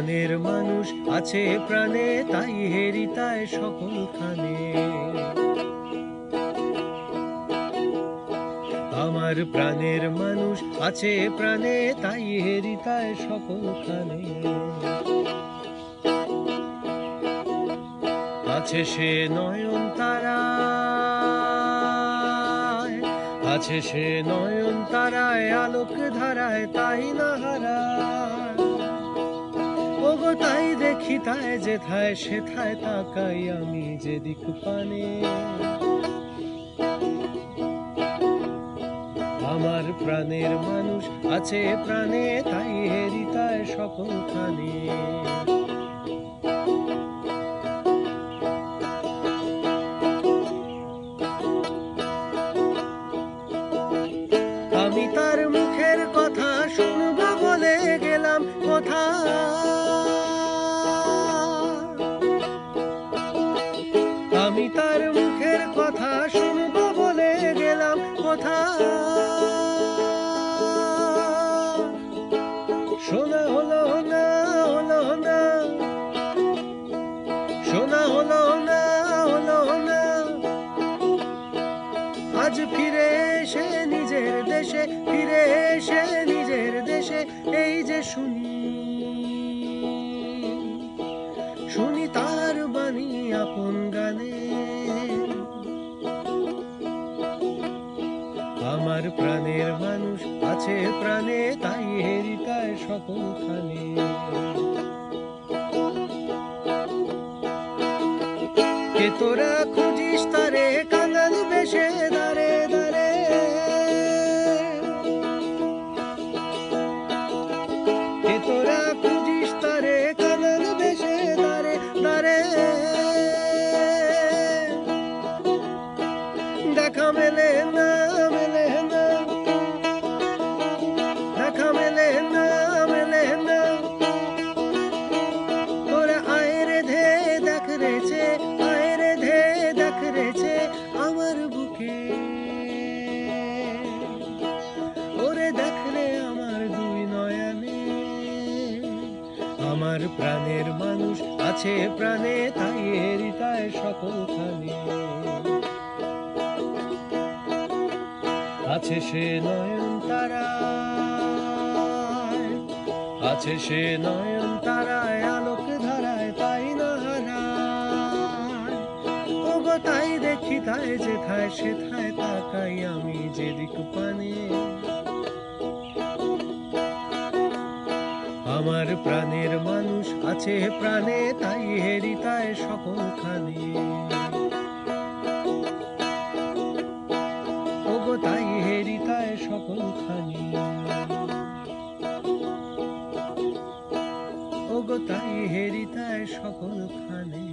প্রাণের মানুষ আছে প্রাণে, তাই হেরিতায় সকলখানে। আমার প্রাণের মানুষ আছে প্রাণে, তাই হেরিতায় সকলখানে। আছে সে নয়ন তারায়, আছে সে নয়ন তারায়, আলোক ধারায়, তাই না হারায়। ওগো তাই দেখি তাই যেথায় সেথায় তাকাই আমি যেদিক পানে। আমার প্রাণের মানুষ আছে প্রাণে, তাই হেরিতায় সকলখানে। আমি তার মুখের কথা শুনবো বলে গেলাম কথা, আমি তার মুখের কথা শুনবো বলে গেলাম কথা। শোনা হলো না, হলো না, শোনা হলো না, হলো না। আজ ফিরে এসে নিজের দেশে, ফিরে এসে নিজের দেশে, এই যে শুনি, শুনি তার বাণী আপন গানে। আমার প্রাণের মানুষ আছে প্রাণে, তাই হেরিতায় সকলখানে। কে তোরা খুঁজিস তারে কাঙাল বেশে দাঁড়ে দাঁড়ে, কে তোরা খুঁজিস তারে কাঙাল বেশে দাঁড়ে দাঁড়ে। দেখা মেলে না, মেলে না, দেখা মেলে না, মেলে না। তোরা আয় রে ধে দেখ রেছে, আয় রে ধে দেখ রেছে আমার বুকে। ওরে দেখ রে আমার দুই নয়নে। আমার প্রাণের মানুষ আছে প্রাণে, তাই হেরিতায় সকলখানে। আছে সে নয়ন তারায়, আছে সে নয়ন তারায়, আলোক ধারায়, তাই না হারায়। ওগো তাই দেখি তাই যেথায় সেথায় তাকাই আমি যেদিক পানে। আমার প্রাণের মানুষ আছে প্রাণে, তাই হেরিতায় সকলখানে। ওগো তাই হেরিতায় সকলখানে। ওগো তাই হেরিতায় সকলখানে।